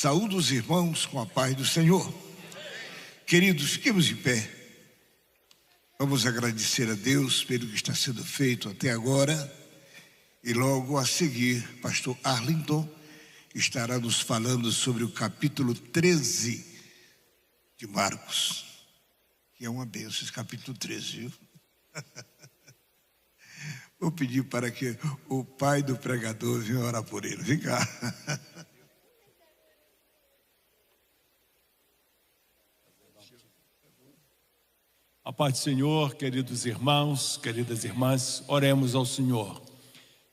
Saúdo os irmãos com a paz do Senhor. Queridos, fiquemos de pé. Vamos agradecer a Deus pelo que está sendo feito até agora. E logo a seguir, pastor Arlington estará nos falando sobre o capítulo 13 de Marcos. Que é uma bênção esse capítulo 13, viu? Vou pedir para que o pai do pregador venha orar por ele. Vem cá. A paz do Senhor, queridos irmãos, queridas irmãs, oremos ao Senhor.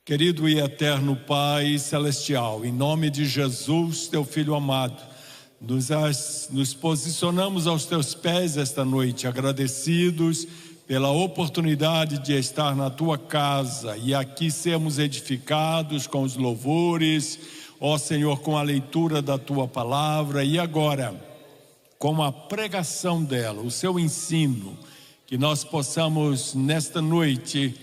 Querido e eterno Pai Celestial, em nome de Jesus, Teu Filho amado, nos posicionamos aos Teus pés esta noite, agradecidos pela oportunidade de estar na Tua casa e aqui sermos edificados com os louvores, ó Senhor, com a leitura da Tua palavra e agora, com a pregação dela, o seu ensino, que nós possamos nesta noite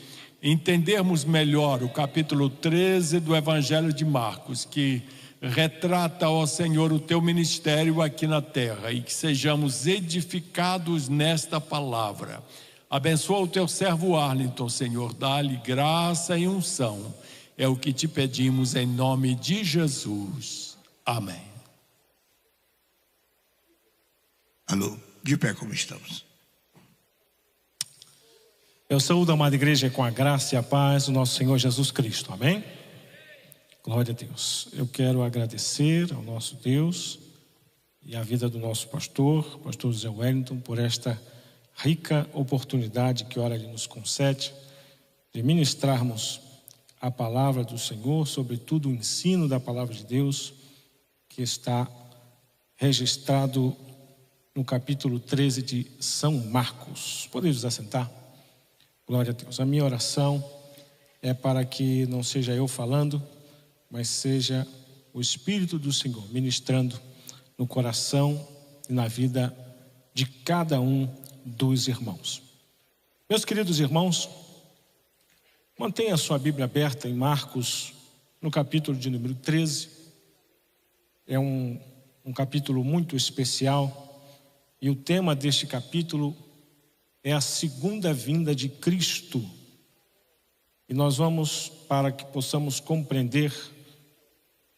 entendermos melhor o capítulo 13 do Evangelho de Marcos, que retrata, ó Senhor, o teu ministério aqui na terra e que sejamos edificados nesta palavra. Abençoa o teu servo Arlington, Senhor, dá-lhe graça e unção. É o que te pedimos em nome de Jesus. Amém. Alô, de pé como estamos. Eu saúdo a amada igreja com a graça e a paz do nosso Senhor Jesus Cristo, amém? Glória a Deus. Eu quero agradecer ao nosso Deus e à vida do nosso pastor José Wellington, por esta rica oportunidade que ora Ele nos concede de ministrarmos a palavra do Senhor, sobretudo o ensino da palavra de Deus que está registrado no capítulo 13 de São Marcos. Podemos nos assentar? Glória a Deus. A minha oração é para que não seja eu falando, mas seja o Espírito do Senhor ministrando no coração e na vida de cada um dos irmãos. Meus queridos irmãos, mantenha a sua Bíblia aberta em Marcos, no capítulo de número 13. É um capítulo muito especial. E o tema deste capítulo é a segunda vinda de Cristo. E nós vamos, para que possamos compreender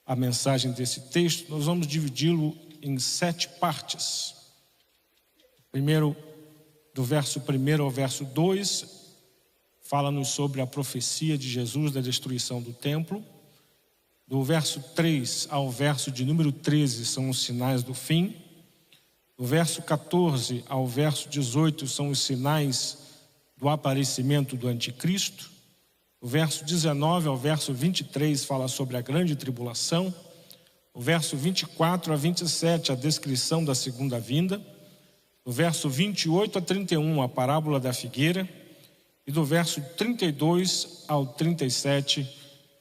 a mensagem desse texto, nós vamos dividi-lo em 7 partes. Primeiro, do verso 1 ao verso 2, fala-nos sobre a profecia de Jesus da destruição do templo. Do verso 3 ao verso de número 13 são os sinais do fim. Do verso 14 ao verso 18 são os sinais do aparecimento do anticristo. O verso 19 ao verso 23 fala sobre a grande tribulação. O verso 24 a 27 a descrição da segunda vinda. Do verso 28 a 31 a parábola da figueira. E do verso 32 ao 37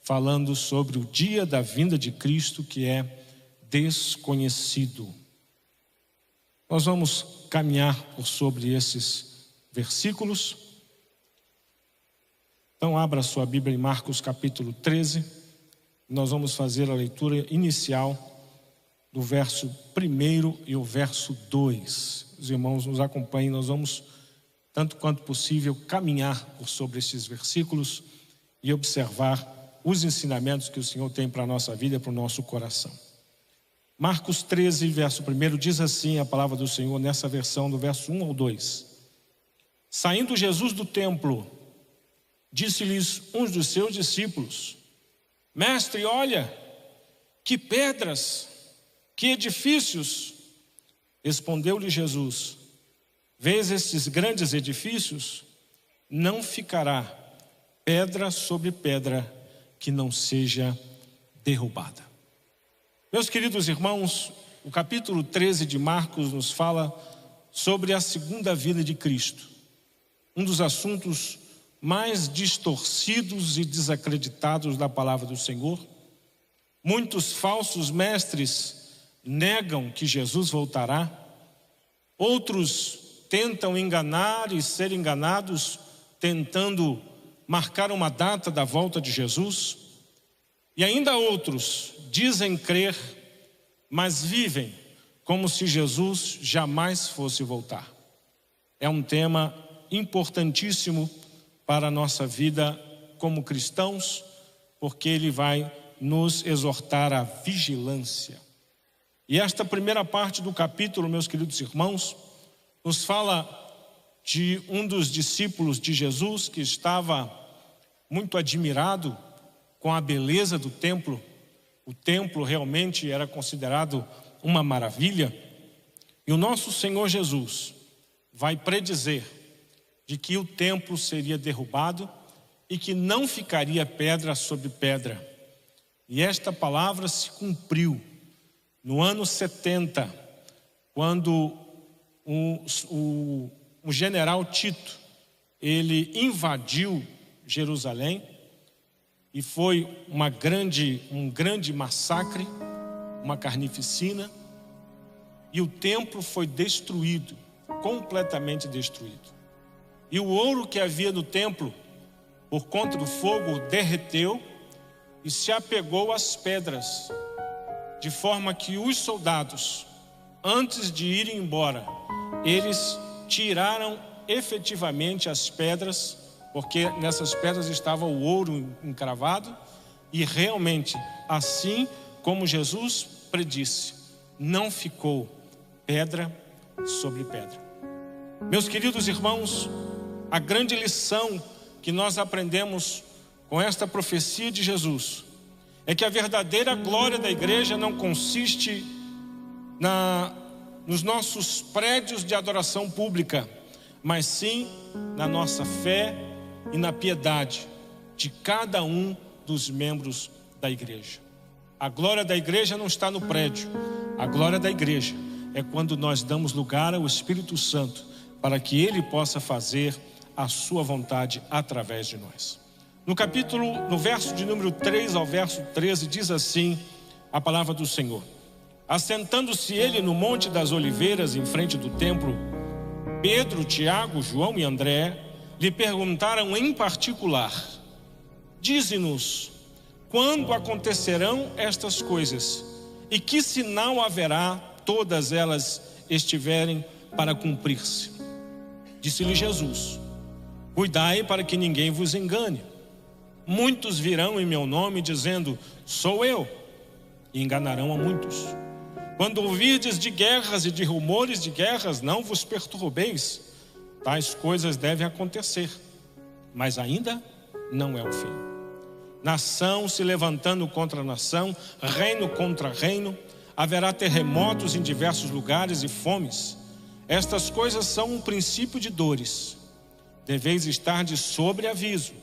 falando sobre o dia da vinda de Cristo, que é desconhecido. Nós vamos caminhar por sobre esses versículos. Então abra sua Bíblia em Marcos capítulo 13. Nós vamos fazer a leitura inicial do verso 1 e o verso 2. Os irmãos nos acompanhem, nós vamos, tanto quanto possível, caminhar por sobre esses versículos e observar os ensinamentos que o Senhor tem para a nossa vida e para o nosso coração. Marcos 13, verso 1, diz assim a palavra do Senhor nessa versão do verso 1 ao 2. Saindo Jesus do templo, disse-lhes uns dos seus discípulos: Mestre, olha, que pedras, que edifícios. Respondeu-lhe Jesus: Vês estes grandes edifícios? Não ficará pedra sobre pedra que não seja derrubada. Meus queridos irmãos, o capítulo 13 de Marcos nos fala sobre a segunda vinda de Cristo. Um dos assuntos mais distorcidos e desacreditados da palavra do Senhor. Muitos falsos mestres negam que Jesus voltará. Outros tentam enganar e ser enganados, tentando marcar uma data da volta de Jesus. E ainda outros dizem crer mas vivem como se Jesus jamais fosse voltar. É um tema importantíssimo para a nossa vida como cristãos, porque ele vai nos exortar à vigilância. E esta primeira parte do capítulo, meus queridos irmãos, nos fala de um dos discípulos de Jesus que estava muito admirado com a beleza do templo. O templo realmente era considerado uma maravilha. E o nosso Senhor Jesus vai predizer de que o templo seria derrubado e que não ficaria pedra sobre pedra. E esta palavra se cumpriu no ano 70, quando o general Tito, ele invadiu Jerusalém e foi um grande massacre, uma carnificina, e o templo foi destruído, completamente destruído. E o ouro que havia no templo, por conta do fogo, derreteu e se apegou às pedras, de forma que os soldados, antes de irem embora, eles tiraram efetivamente as pedras, porque nessas pedras estava o ouro encravado, e realmente, assim como Jesus predisse, não ficou pedra sobre pedra. Meus queridos irmãos, a grande lição que nós aprendemos com esta profecia de Jesus é que a verdadeira glória da igreja não consiste nos nossos prédios de adoração pública, mas sim na nossa fé e na piedade de cada um dos membros da igreja. A glória da igreja não está no prédio. A glória da igreja é quando nós damos lugar ao Espírito Santo para que Ele possa fazer a sua vontade através de nós. No verso de número 3 ao verso 13, diz assim a palavra do Senhor: assentando-se ele no Monte das Oliveiras, em frente do templo, Pedro, Tiago, João e André lhe perguntaram em particular: dize-nos, quando acontecerão estas coisas? E que sinal haverá todas elas estiverem para cumprir-se? Disse-lhe Jesus: cuidai para que ninguém vos engane. Muitos virão em meu nome dizendo: sou eu, e enganarão a muitos. Quando ouvirdes de guerras e de rumores de guerras, não vos perturbeis. Tais coisas devem acontecer, mas ainda não é o fim. Nação se levantando contra nação, reino contra reino, haverá terremotos em diversos lugares e fomes. Estas coisas são um princípio de dores. Deveis estar de sobreaviso.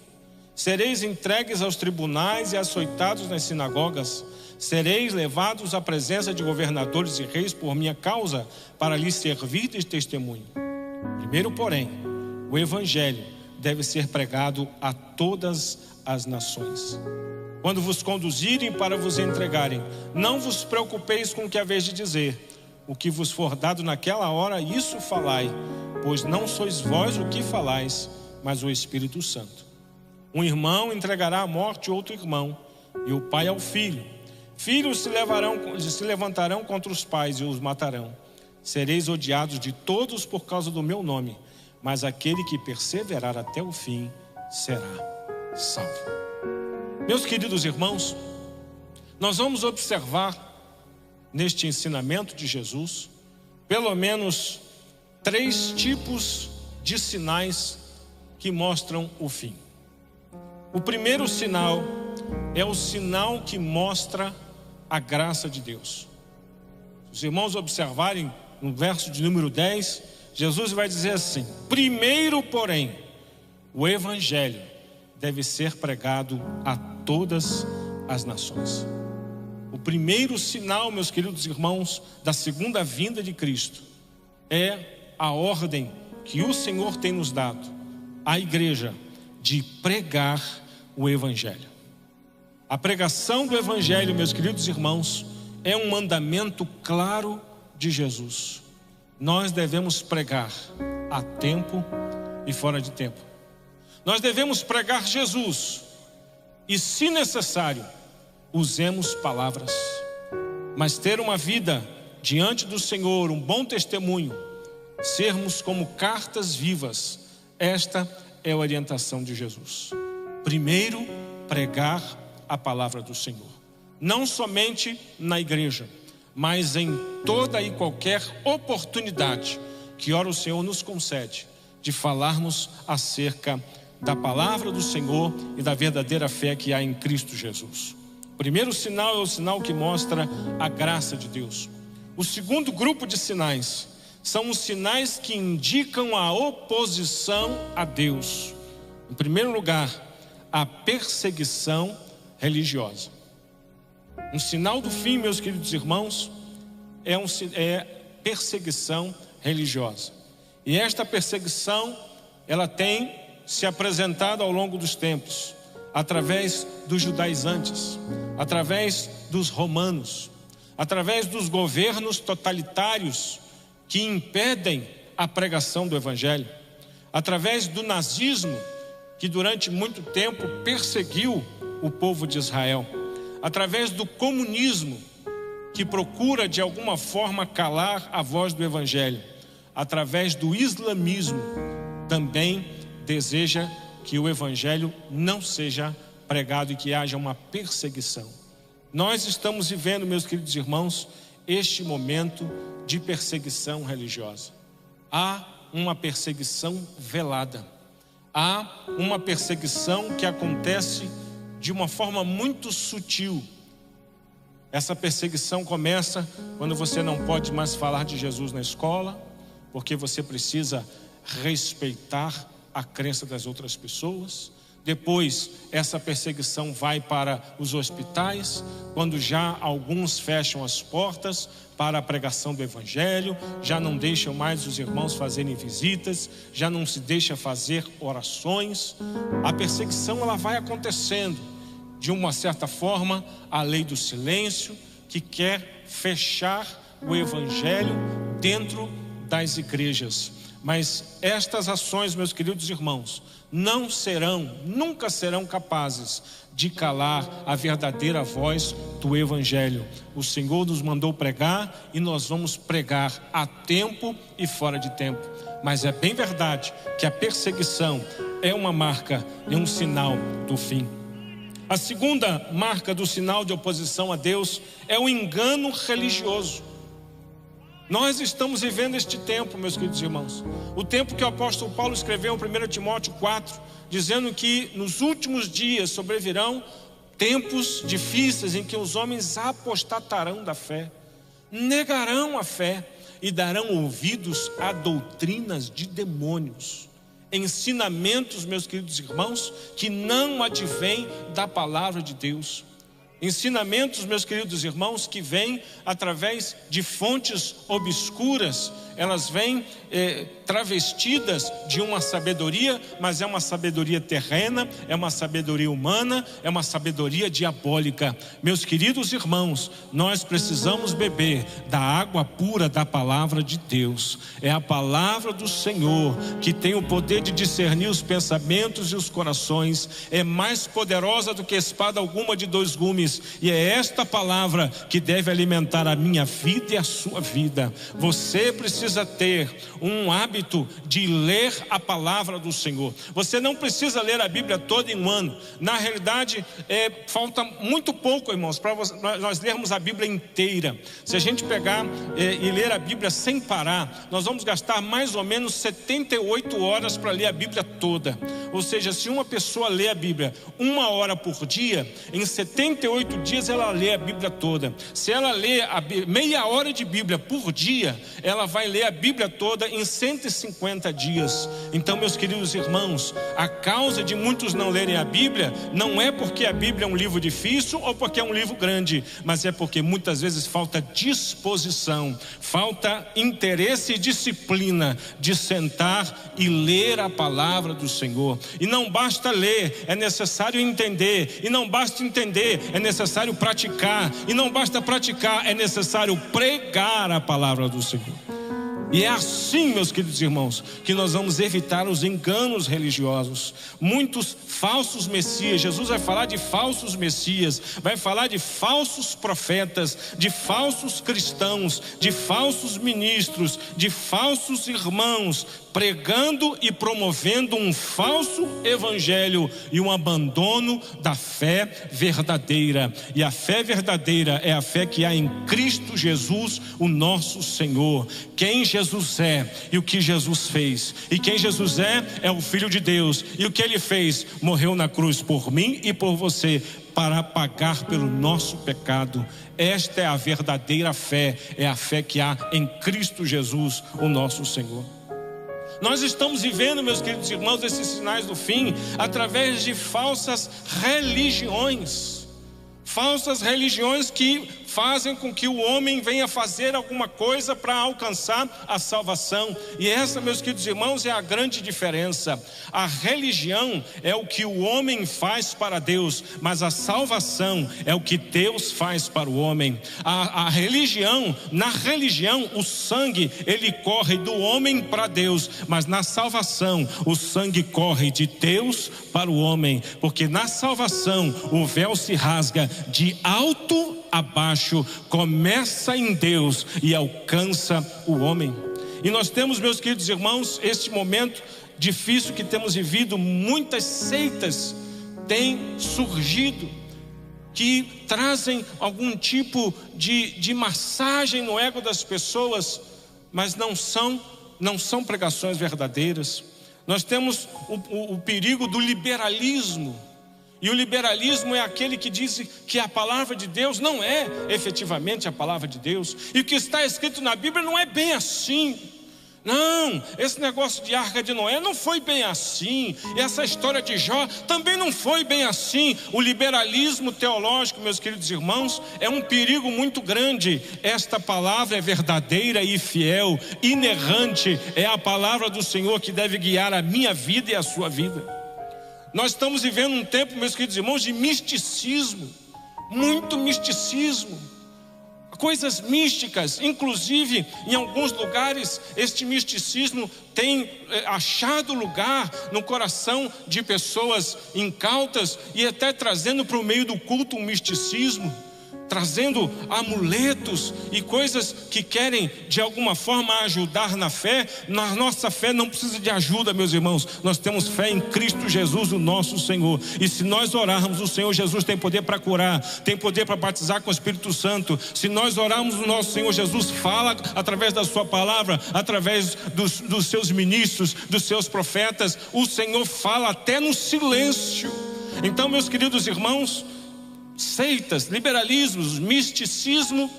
Sereis entregues aos tribunais e açoitados nas sinagogas. Sereis levados à presença de governadores e reis por minha causa, para lhes servir de testemunho. Primeiro, porém, o evangelho deve ser pregado a todas as nações. Quando vos conduzirem para vos entregarem, não vos preocupeis com o que haveis de dizer. O que vos for dado naquela hora, isso falai, pois não sois vós o que falais, mas o Espírito Santo. Um irmão entregará à morte outro irmão, e o pai ao filho. Filhos se levantarão contra os pais e os matarão. Sereis odiados de todos por causa do meu nome, mas aquele que perseverar até o fim será salvo. Meus queridos irmãos, nós vamos observar neste ensinamento de Jesus pelo menos 3 tipos de sinais que mostram o fim. O primeiro sinal é o sinal que mostra a graça de Deus. Se os irmãos observarem no verso de número 10, Jesus vai dizer assim: primeiro, porém, o evangelho deve ser pregado a todas as nações. O primeiro sinal, meus queridos irmãos, da segunda vinda de Cristo é a ordem que o Senhor tem nos dado à igreja de pregar o evangelho. A pregação do evangelho, meus queridos irmãos, é um mandamento claro de Jesus. Nós devemos pregar a tempo e fora de tempo. Nós devemos pregar Jesus e, se necessário, usemos palavras. mas ter uma vida diante do Senhor, um bom testemunho, sermos como cartas vivas. Esta é a orientação de Jesus. Primeiro, pregar a palavra do Senhor, não somente na igreja, mas em toda e qualquer oportunidade que ora o Senhor nos concede de falarmos acerca da palavra do Senhor e da verdadeira fé que há em Cristo Jesus. O primeiro sinal é o sinal que mostra a graça de Deus. O segundo grupo de sinais são os sinais que indicam a oposição a Deus. Em primeiro lugar, a perseguição religiosa. Um sinal do fim, meus queridos irmãos, é perseguição religiosa. E esta perseguição, ela tem se apresentado ao longo dos tempos, através dos judaizantes, através dos romanos, através dos governos totalitários que impedem a pregação do Evangelho, através do nazismo, que durante muito tempo perseguiu o povo de Israel, através do comunismo, que procura de alguma forma calar a voz do Evangelho, através do islamismo, também deseja que o Evangelho não seja pregado e que haja uma perseguição. Nós estamos vivendo, meus queridos irmãos, este momento de perseguição religiosa. Há uma perseguição velada, há uma perseguição que acontece de uma forma muito sutil. Essa perseguição começa quando você não pode mais falar de Jesus na escola, porque você precisa respeitar a crença das outras pessoas. Depois, essa perseguição vai para os hospitais, quando já alguns fecham as portas para a pregação do Evangelho, já não deixam mais os irmãos fazerem visitas, já não se deixa fazer orações. A perseguição, ela vai acontecendo. De uma certa forma, a lei do silêncio, que quer fechar o Evangelho dentro das igrejas. Mas estas ações, meus queridos irmãos, nunca serão capazes de calar a verdadeira voz do Evangelho. O Senhor nos mandou pregar e nós vamos pregar a tempo e fora de tempo. Mas é bem verdade que a perseguição é uma marca e um sinal do fim. A segunda marca do sinal de oposição a Deus é o engano religioso. Nós estamos vivendo este tempo, meus queridos irmãos, o tempo que o apóstolo Paulo escreveu em 1 Timóteo 4, dizendo que nos últimos dias sobrevirão tempos difíceis em que os homens apostatarão da fé, negarão a fé e darão ouvidos a doutrinas de demônios, ensinamentos, meus queridos irmãos, que não advêm da palavra de Deus. Ensinamentos, meus queridos irmãos, que vêm através de fontes obscuras. Elas vêm travestidas de uma sabedoria, mas é uma sabedoria terrena, é uma sabedoria humana, é uma sabedoria diabólica. Meus queridos irmãos, nós precisamos beber da água pura da palavra de Deus. É a palavra do Senhor que tem o poder de discernir os pensamentos e os corações. É mais poderosa do que espada alguma de dois gumes. E é esta palavra que deve alimentar a minha vida e a sua vida. Você precisa ter um hábito de ler a palavra do Senhor. Você não precisa ler a Bíblia toda em um ano. Na realidade, falta muito pouco, irmãos, para nós lermos a Bíblia inteira. Se a gente pegar e ler a Bíblia sem parar, nós vamos gastar mais ou menos 78 horas para ler a Bíblia toda. Ou seja, se uma pessoa lê a Bíblia 1 hora por dia, em 78 dias ela lê a Bíblia toda. Se ela lê meia hora de Bíblia por dia, ela vai ler a Bíblia toda em 150 dias. Então, meus queridos irmãos, a causa de muitos não lerem a Bíblia não é porque a Bíblia é um livro difícil ou porque é um livro grande, mas é porque muitas vezes falta disposição, falta interesse e disciplina de sentar e ler a palavra do Senhor. E não basta ler, é necessário entender. E não basta entender, é necessário praticar. E não basta praticar, é necessário pregar a palavra do Senhor. E é assim, meus queridos irmãos, que nós vamos evitar os enganos religiosos. Muitos falsos messias, Jesus vai falar de falsos messias, vai falar de falsos profetas, de falsos cristãos, de falsos ministros, de falsos irmãos, pregando e promovendo um falso evangelho e um abandono da fé verdadeira. E a fé verdadeira é a fé que há em Cristo Jesus, o nosso Senhor. Quem Jesus é e o que Jesus fez. E quem Jesus é o Filho de Deus. E o que Ele fez? Morreu na cruz por mim e por você, para pagar pelo nosso pecado. Esta é a verdadeira fé, é a fé que há em Cristo Jesus, o nosso Senhor. Nós estamos vivendo, meus queridos irmãos, esses sinais do fim através de falsas religiões. Falsas religiões que fazem com que o homem venha fazer alguma coisa para alcançar a salvação. E essa, meus queridos irmãos, é a grande diferença. A religião é o que o homem faz para Deus, mas a salvação é o que Deus faz para o homem. Na religião, o sangue, ele corre do homem para Deus, mas na salvação, o sangue corre de Deus para o homem, porque na salvação, o véu se rasga de alto a baixo, começa em Deus e alcança o homem. E nós temos, meus queridos irmãos, este momento difícil que temos vivido. Muitas seitas têm surgido que trazem algum tipo de massagem no ego das pessoas, mas não são pregações verdadeiras. Nós temos o perigo do liberalismo. E o liberalismo é aquele que diz que a palavra de Deus não é efetivamente a palavra de Deus. E o que está escrito na Bíblia não é bem assim. Não, esse negócio de Arca de Noé não foi bem assim. Essa história de Jó também não foi bem assim. O liberalismo teológico, meus queridos irmãos, é um perigo muito grande. Esta palavra é verdadeira e fiel, inerrante. É a palavra do Senhor que deve guiar a minha vida e a sua vida. Nós estamos vivendo um tempo, meus queridos irmãos, de misticismo, muito misticismo, coisas místicas. Inclusive, em alguns lugares, este misticismo tem achado lugar no coração de pessoas incautas e até trazendo para o meio do culto um misticismo, trazendo amuletos e coisas que querem de alguma forma ajudar na fé. Na nossa fé não precisa de ajuda, meus irmãos. Nós temos fé em Cristo Jesus, o nosso Senhor. E se nós orarmos, o Senhor Jesus tem poder para curar, tem poder para batizar com o Espírito Santo. Se nós orarmos, o nosso Senhor Jesus fala através da sua palavra, através dos seus ministros, dos seus profetas. O Senhor fala até no silêncio. Então, meus queridos irmãos, seitas, liberalismos, misticismo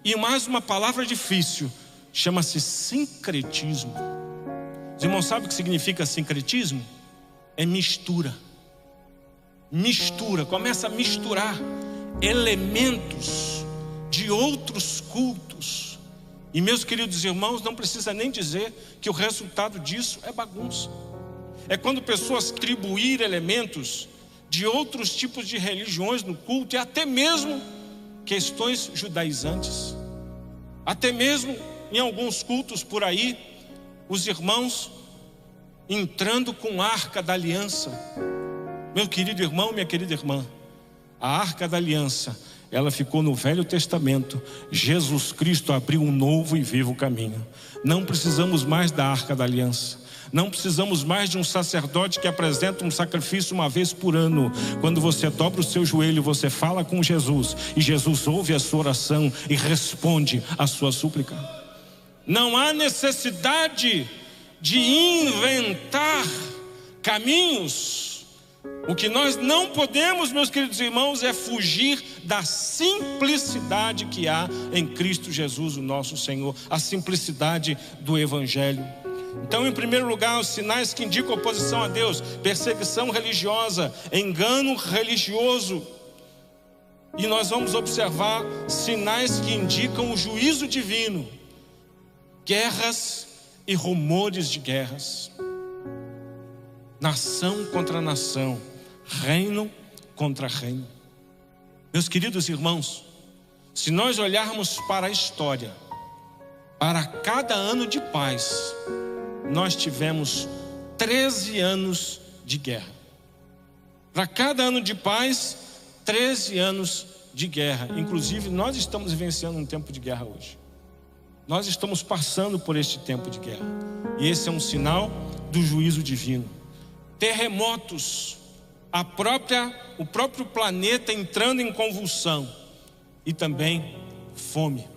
e mais uma palavra difícil, chama-se sincretismo. Os irmãos sabem o que significa sincretismo? É mistura. Mistura, começa a misturar elementos de outros cultos. E meus queridos irmãos, não precisa nem dizer que o resultado disso é bagunça. É quando pessoas atribuem elementos de outros tipos de religiões no culto, e até mesmo questões judaizantes. Até mesmo em alguns cultos por aí, os irmãos entrando com a Arca da Aliança. Meu querido irmão, minha querida irmã, a Arca da Aliança, ela ficou no Velho Testamento. Jesus Cristo abriu um novo e vivo caminho. Não precisamos mais da Arca da Aliança. Não precisamos mais de um sacerdote que apresenta um sacrifício uma vez por ano. Quando você dobra o seu joelho, você fala com Jesus, e Jesus ouve a sua oração e responde a sua súplica. Não há necessidade de inventar caminhos. O que nós não podemos, meus queridos irmãos, é fugir da simplicidade que há em Cristo Jesus, o nosso Senhor. A simplicidade do Evangelho. Então, em primeiro lugar, os sinais que indicam oposição a Deus: perseguição religiosa, engano religioso. E nós vamos observar sinais que indicam o juízo divino: guerras e rumores de guerras, nação contra nação, reino contra reino. Meus queridos irmãos, se nós olharmos para a história, para cada ano de paz, nós tivemos 13 anos de guerra. Para cada ano de paz, 13 anos de guerra. Inclusive, nós estamos vivenciando um tempo de guerra hoje. Nós estamos passando por este tempo de guerra. E esse é um sinal do juízo divino. Terremotos, o próprio planeta entrando em convulsão. E também fome.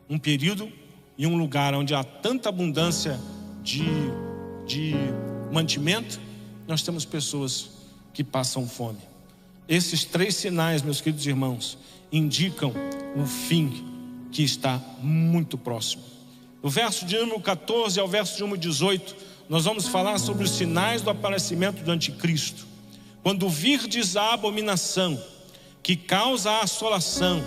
Um período e um lugar onde há tanta abundância de mantimento, nós temos pessoas que passam fome. Esses 3 sinais, meus queridos irmãos, indicam um fim que está muito próximo. Do verso de número 14 ao verso de número 18, nós vamos falar sobre os sinais do aparecimento do anticristo. Quando virdes a abominação que causa a assolação,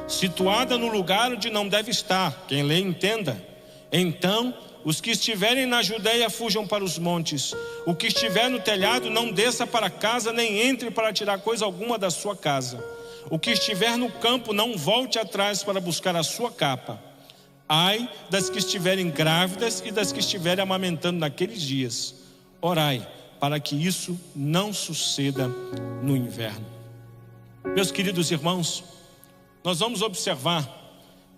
situada no lugar onde não deve estar, quem lê entenda, então os que estiverem na Judeia fujam para os montes, o que estiver no telhado não desça para casa, nem entre para tirar coisa alguma da sua casa, o que estiver no campo não volte atrás para buscar a sua capa. Ai das que estiverem grávidas e das que estiverem amamentando naqueles dias. Orai para que isso não suceda no inverno. Meus queridos irmãos, nós vamos observar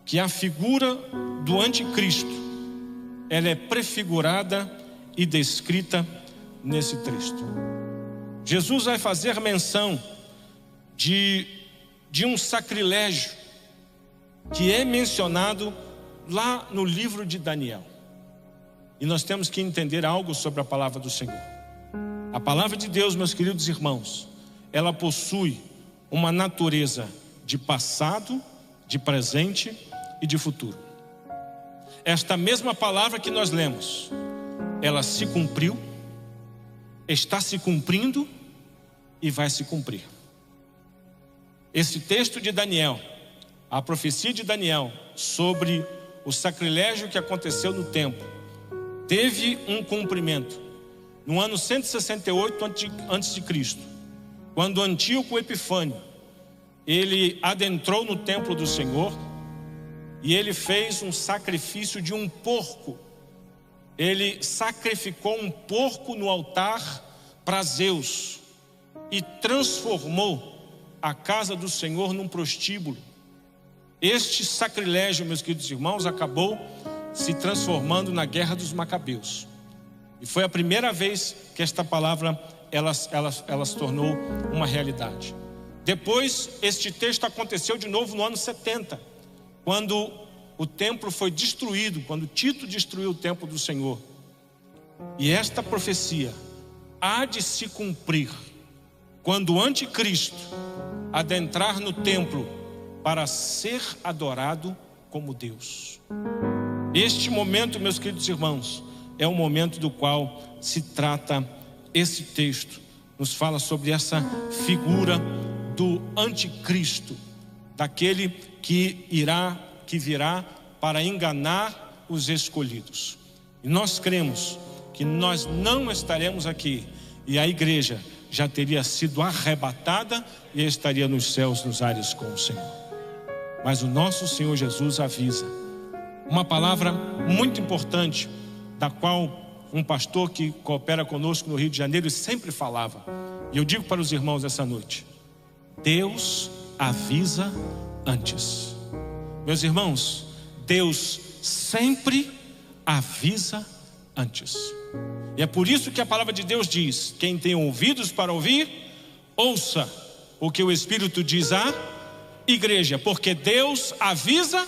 que a figura do anticristo, ela é prefigurada e descrita nesse texto. Jesus vai fazer menção de um sacrilégio que é mencionado lá no livro de Daniel. E nós temos que entender algo sobre a palavra do Senhor. A palavra de Deus, meus queridos irmãos, ela possui uma natureza de passado, de presente e de futuro. Esta mesma palavra que nós lemos, ela se cumpriu, está se cumprindo e vai se cumprir. Esse texto de Daniel, a profecia de Daniel sobre o sacrilégio que aconteceu no templo, teve um cumprimento no ano 168 a.C., quando Antíoco Epifânio, ele adentrou no templo do Senhor e ele fez um sacrifício de um porco. Ele sacrificou um porco no altar para Zeus e transformou a casa do Senhor num prostíbulo. Este sacrilégio, meus queridos irmãos, acabou se transformando na Guerra dos Macabeus. E foi a primeira vez que esta palavra ela se tornou uma realidade. Depois, este texto aconteceu de novo no ano 70, quando o templo foi destruído, quando Tito destruiu o templo do Senhor. E esta profecia há de se cumprir quando o anticristo adentrar no templo para ser adorado como Deus. Este momento, meus queridos irmãos, é o momento do qual se trata esse texto. Nos fala sobre essa figura do anticristo, daquele que virá para enganar os escolhidos. E nós cremos que nós não estaremos aqui e a igreja já teria sido arrebatada e estaria nos céus, nos ares com o Senhor. Mas o nosso Senhor Jesus avisa uma palavra muito importante, da qual um pastor que coopera conosco no Rio de Janeiro sempre falava, e eu digo para os irmãos essa noite: Deus avisa antes. Meus irmãos, Deus sempre avisa antes. E é por isso que a palavra de Deus diz: quem tem ouvidos para ouvir, ouça o que o Espírito diz à igreja, porque Deus avisa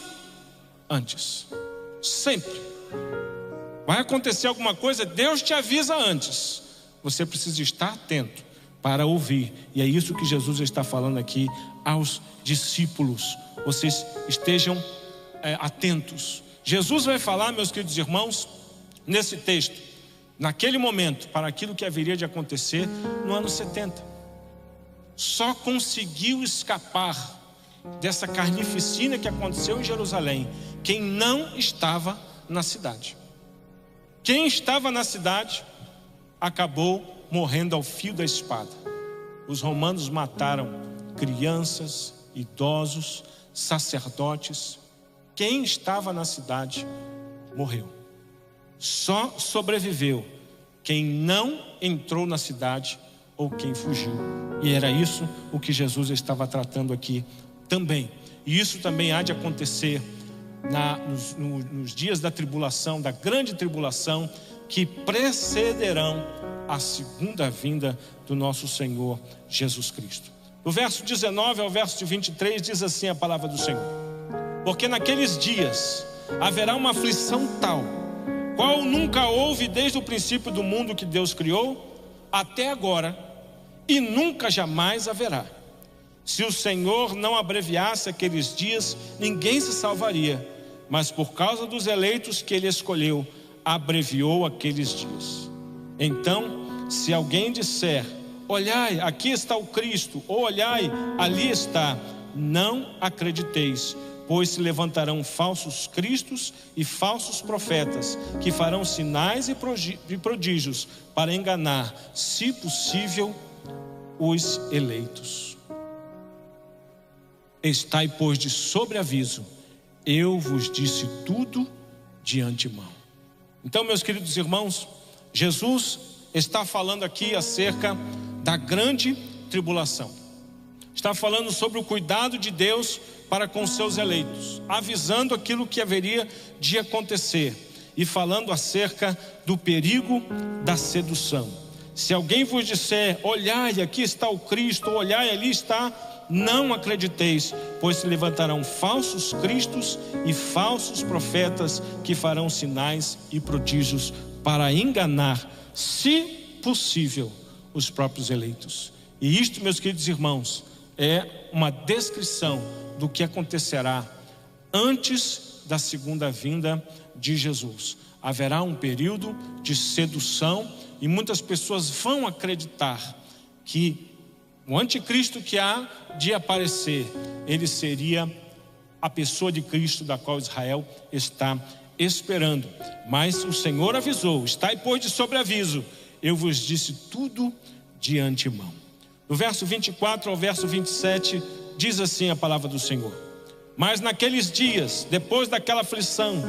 antes. Sempre. Vai acontecer alguma coisa, Deus te avisa antes. Você precisa estar atento para ouvir. E é isso que Jesus está falando aqui aos discípulos. Vocês estejam atentos. Jesus vai falar, meus queridos irmãos, nesse texto, naquele momento, para aquilo que haveria de acontecer no ano 70. Só conseguiu escapar dessa carnificina que aconteceu em Jerusalém quem não estava na cidade. Quem estava na cidade acabou morrendo ao fio da espada. Os romanos mataram crianças, idosos, sacerdotes. quem estava na cidade morreu. Só sobreviveu quem não entrou na cidade ou quem fugiu. E era isso o que Jesus estava tratando aqui também. E isso também há de acontecer nos dias da tribulação, da grande tribulação, que precederão a segunda vinda do nosso Senhor Jesus Cristo. Do verso 19 ao verso 23 diz assim a palavra do Senhor: porque naqueles dias haverá uma aflição tal, qual nunca houve desde o princípio do mundo que Deus criou até agora, e nunca jamais haverá. Se o Senhor não abreviasse aqueles dias, ninguém se salvaria, mas por causa dos eleitos que Ele escolheu, abreviou aqueles dias. Então, se alguém disser: olhai, aqui está o Cristo, ou olhai, ali está, não acrediteis, pois se levantarão falsos cristos e falsos profetas, que farão sinais e prodígios para enganar, se possível, os eleitos. Estai, pois, de sobreaviso, eu vos disse tudo de antemão. Então, meus queridos irmãos, Jesus está falando aqui acerca da grande tribulação. Está falando sobre o cuidado de Deus para com seus eleitos, avisando aquilo que haveria de acontecer e falando acerca do perigo da sedução. Se alguém vos disser: olhai, aqui está o Cristo, ou olhai, ali está, não acrediteis, pois se levantarão falsos cristos e falsos profetas, que farão sinais e prodígios para enganar, se possível, os próprios eleitos. E isto, meus queridos irmãos, é uma descrição do que acontecerá antes da segunda vinda de Jesus. Haverá um período de sedução e muitas pessoas vão acreditar que o anticristo que há de aparecer, ele seria a pessoa de Cristo da qual Israel está esperando. Mas o Senhor avisou: estai, pois, de sobreaviso, eu vos disse tudo de antemão. No verso 24 ao verso 27 diz assim a palavra do Senhor: mas naqueles dias, depois daquela aflição,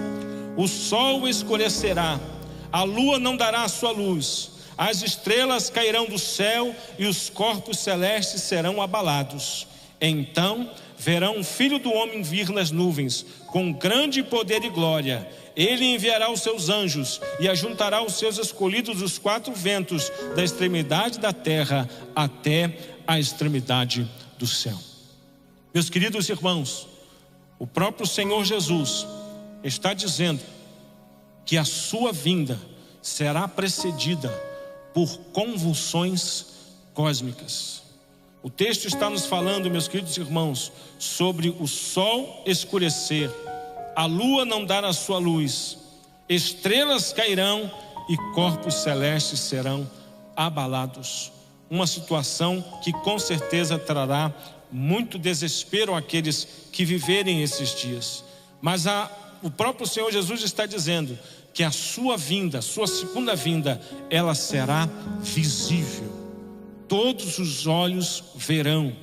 o sol escurecerá, a lua não dará a sua luz, as estrelas cairão do céu e os corpos celestes serão abalados. Então verão o Filho do Homem vir nas nuvens com grande poder e glória. Ele enviará os seus anjos e ajuntará os seus escolhidos dos quatro ventos, da extremidade da terra até a extremidade do céu. Meus queridos irmãos, o próprio Senhor Jesus está dizendo que a sua vinda será precedida por convulsões cósmicas. O texto está nos falando, meus queridos irmãos, sobre o sol escurecer, a lua não dar a sua luz, estrelas cairão e corpos celestes serão abalados. Uma situação que com certeza trará muito desespero àqueles que viverem esses dias. Mas o próprio Senhor Jesus está dizendo que a sua vinda, sua segunda vinda, ela será visível. Todos os olhos verão,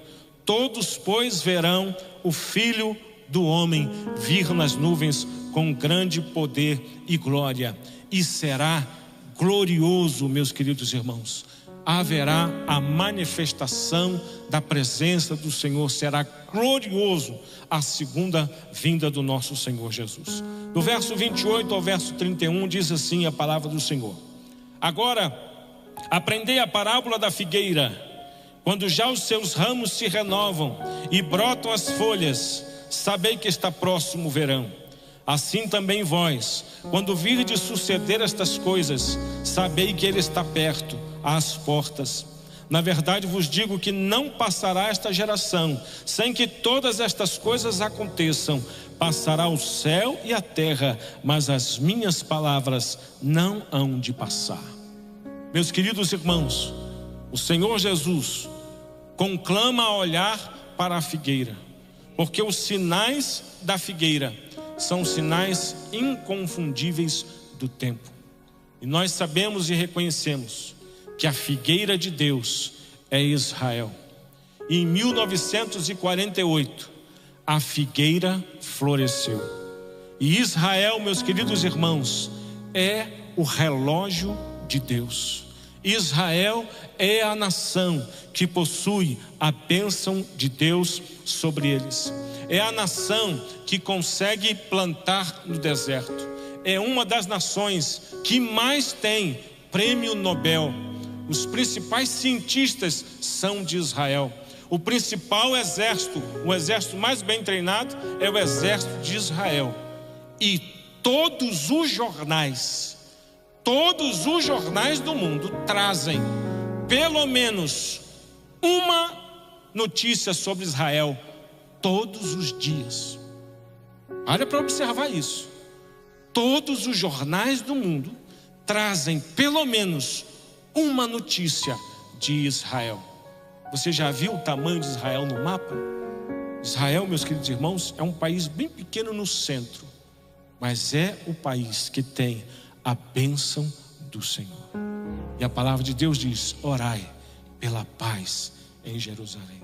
todos, pois, verão o Filho do Homem vir nas nuvens com grande poder e glória, e será glorioso, meus queridos irmãos. Haverá a manifestação da presença do Senhor, será glorioso a segunda vinda do nosso Senhor Jesus. Do verso 28 ao verso 31 diz assim a palavra do Senhor: agora aprendei a parábola da figueira. Quando já os seus ramos se renovam e brotam as folhas, sabei que está próximo o verão. Assim também vós, quando virdes suceder estas coisas, sabei que ele está perto, às portas. Na verdade vos digo que não passará esta geração sem que todas estas coisas aconteçam. Passará o céu e a terra, mas as minhas palavras não hão de passar. Meus queridos irmãos, o Senhor Jesus conclama a olhar para a figueira, porque os sinais da figueira são sinais inconfundíveis do tempo. E nós sabemos e reconhecemos que a figueira de Deus é Israel. E em 1948 a figueira floresceu. E Israel, meus queridos irmãos, é o relógio de Deus. Israel é a nação que possui a bênção de Deus sobre eles. É a nação que consegue plantar no deserto. É uma das nações que mais tem prêmio Nobel. Os principais cientistas são de Israel. O principal exército, o exército mais bem treinado, é o exército de Israel. E todos os jornais do mundo trazem pelo menos uma notícia sobre Israel todos os dias. Olha para observar isso. Todos os jornais do mundo trazem pelo menos uma notícia de Israel. Você já viu o tamanho de Israel no mapa? Israel, meus queridos irmãos, é um país bem pequeno no centro, mas é o país que tem a bênção do Senhor. E a palavra de Deus diz: orai pela paz em Jerusalém.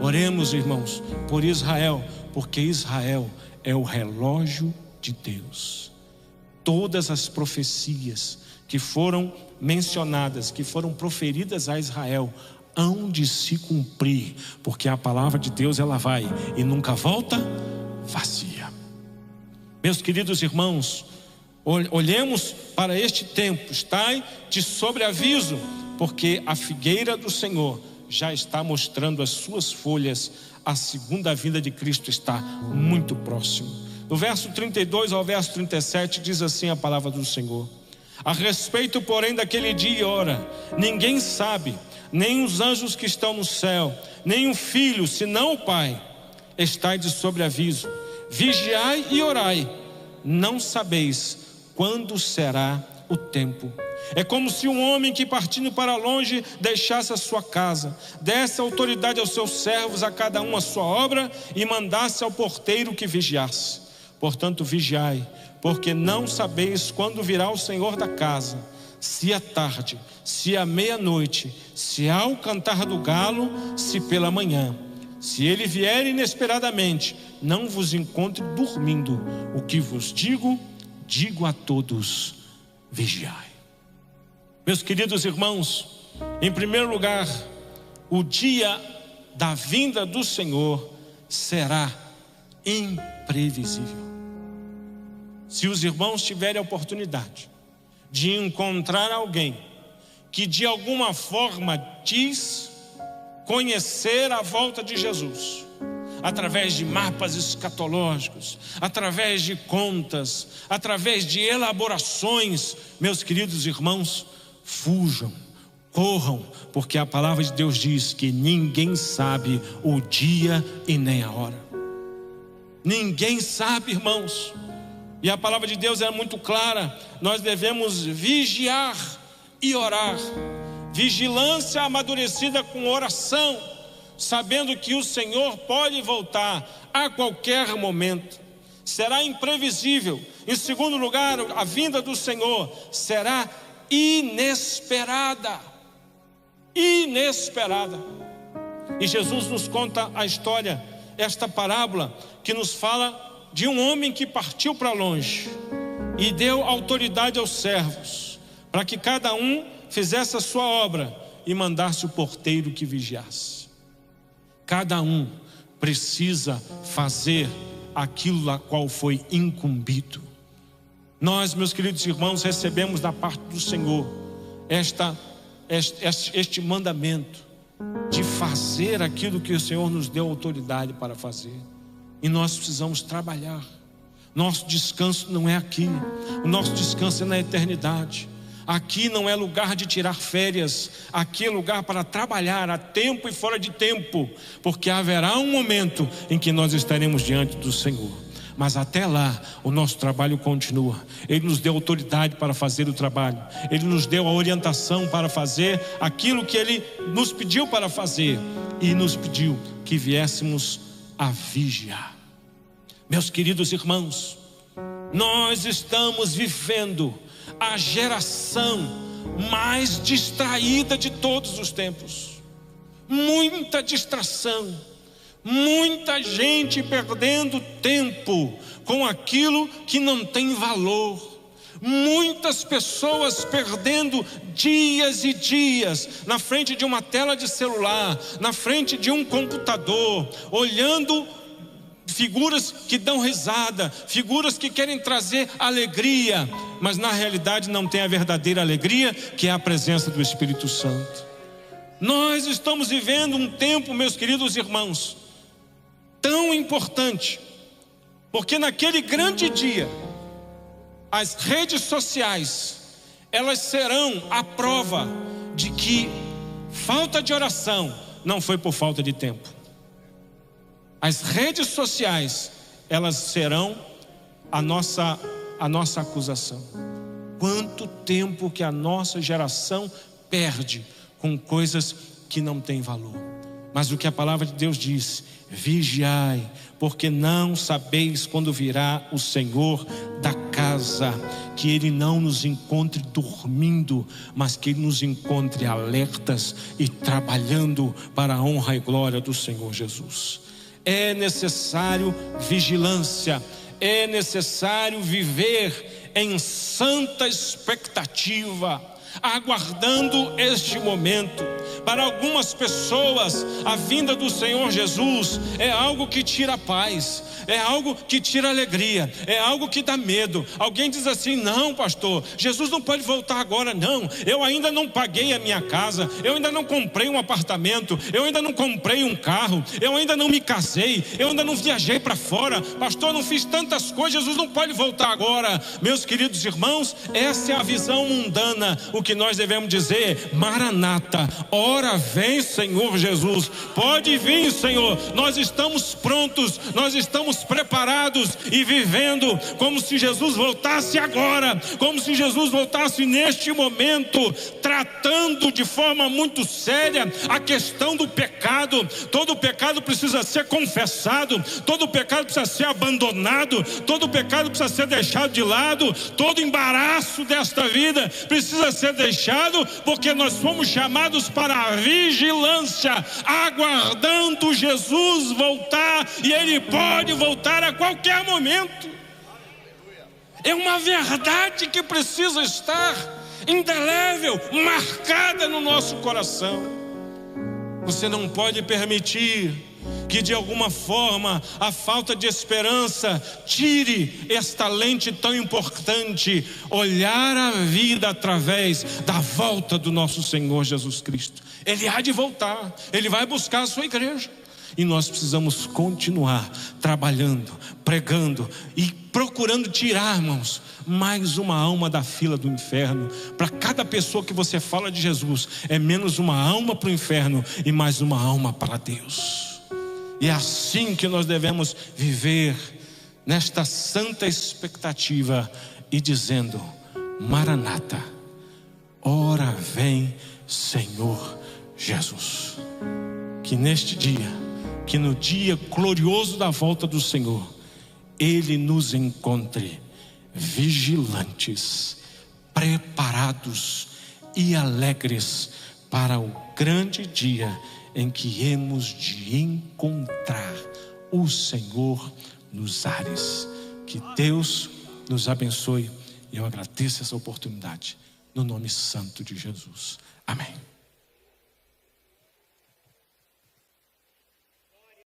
Oremos, irmãos, por Israel, porque Israel é o relógio de Deus. Todas as profecias que foram mencionadas, que foram proferidas a Israel, hão de se cumprir, porque a palavra de Deus, ela vai e nunca volta vazia. Meus queridos irmãos, olhemos para este tempo, está de sobreaviso, porque a figueira do Senhor já está mostrando as suas folhas. A segunda vinda de Cristo está muito próximo. No verso 32 ao verso 37 diz assim a palavra do Senhor: a respeito, porém, daquele dia e hora, ninguém sabe, nem os anjos que estão no céu, nem o Filho, senão o Pai. Estai de sobreaviso, vigiai e orai, não sabeis quando será o tempo. É como se um homem que, partindo para longe, deixasse a sua casa, desse autoridade aos seus servos, a cada um a sua obra, e mandasse ao porteiro que vigiasse. Portanto, vigiai, porque não sabeis quando virá o Senhor da casa, se à tarde, se à meia-noite, se ao cantar do galo, se pela manhã. Se ele vier inesperadamente, não vos encontre dormindo. O que vos digo, digo a todos: vigiai. Meus queridos irmãos, em primeiro lugar, o dia da vinda do Senhor será imprevisível. Se os irmãos tiverem a oportunidade de encontrar alguém que de alguma forma diz conhecer a volta de Jesus, através de mapas escatológicos, através de contas, através de elaborações, meus queridos irmãos, fujam, corram, porque a palavra de Deus diz que ninguém sabe o dia e nem a hora. Ninguém sabe, irmãos. E a palavra de Deus é muito clara: nós devemos vigiar e orar. Vigilância amadurecida com oração, sabendo que o Senhor pode voltar a qualquer momento. Será imprevisível. Em segundo lugar, a vinda do Senhor será inesperada. Inesperada. E Jesus nos conta a história, esta parábola, que nos fala de um homem que partiu para longe e deu autoridade aos servos, para que cada um fizesse a sua obra e mandasse o porteiro que vigiasse. Cada um precisa fazer aquilo a qual foi incumbido. Nós, meus queridos irmãos, recebemos da parte do Senhor este mandamento de fazer aquilo que o Senhor nos deu autoridade para fazer. E nós precisamos trabalhar. Nosso descanso não é aqui, o nosso descanso é na eternidade. Aqui não é lugar de tirar férias, aqui é lugar para trabalhar a tempo e fora de tempo, porque haverá um momento em que nós estaremos diante do Senhor. Mas até lá o nosso trabalho continua. Ele nos deu autoridade para fazer o trabalho, Ele nos deu a orientação para fazer aquilo que Ele nos pediu para fazer, e nos pediu que viéssemos a vigiar. Meus queridos irmãos, nós estamos vivendo a geração mais distraída de todos os tempos. Muita distração, Muita gente perdendo tempo com aquilo que não tem valor. Muitas pessoas perdendo dias e dias na frente de uma tela de celular, na frente de um computador, olhando figuras que dão risada, figuras que querem trazer alegria, mas na realidade não tem a verdadeira alegria, que é a presença do Espírito Santo. Nós estamos vivendo um tempo, meus queridos irmãos, tão importante, porque naquele grande dia, as redes sociais, elas serão a prova de que falta de oração não foi por falta de tempo. As redes sociais, elas serão a nossa acusação. Quanto tempo que a nossa geração perde com coisas que não têm valor. Mas o que a palavra de Deus diz: vigiai, porque não sabeis quando virá o Senhor da casa, que Ele não nos encontre dormindo, mas que Ele nos encontre alertas e trabalhando para a honra e glória do Senhor Jesus. É necessário vigilância, é necessário viver em santa expectativa, aguardando este momento. Para algumas pessoas, a vinda do Senhor Jesus é algo que tira a paz, é algo que tira a alegria, é algo que dá medo. Alguém diz assim: não, pastor, Jesus não pode voltar agora. Não, eu ainda não paguei a minha casa, eu ainda não comprei um apartamento, eu ainda não comprei um carro, eu ainda não me casei, eu ainda não viajei para fora, pastor, não fiz tantas coisas, Jesus não pode voltar agora. Meus queridos irmãos, essa é a visão mundana. O que nós devemos dizer: Maranata, ora vem, Senhor Jesus. Pode vir, Senhor. Nós estamos prontos, nós estamos preparados e vivendo como se Jesus voltasse agora, como se Jesus voltasse neste momento, tratando de forma muito séria a questão do pecado. Todo pecado precisa ser confessado, todo pecado precisa ser abandonado, todo pecado precisa ser deixado de lado, todo embaraço desta vida precisa ser deixado, porque nós fomos chamados para a vigilância, aguardando Jesus voltar, e Ele pode voltar a qualquer momento. É uma verdade que precisa estar indelével, marcada no nosso coração. Você não pode permitir que de alguma forma a falta de esperança tire esta lente tão importante: olhar a vida através da volta do nosso Senhor Jesus Cristo. Ele há de voltar, Ele vai buscar a sua igreja, e nós precisamos continuar trabalhando, pregando e procurando tirar, irmãos, mais uma alma da fila do inferno. Para cada pessoa que você fala de Jesus, é menos uma alma para o inferno e mais uma alma para Deus. E é assim que nós devemos viver, nesta santa expectativa e dizendo: Maranata, ora vem, Senhor Jesus. Que neste dia, que no dia glorioso da volta do Senhor, Ele nos encontre vigilantes, preparados e alegres para o grande dia em que hemos de encontrar o Senhor nos ares. Que Deus nos abençoe, e eu agradeço essa oportunidade, no nome santo de Jesus. Amém.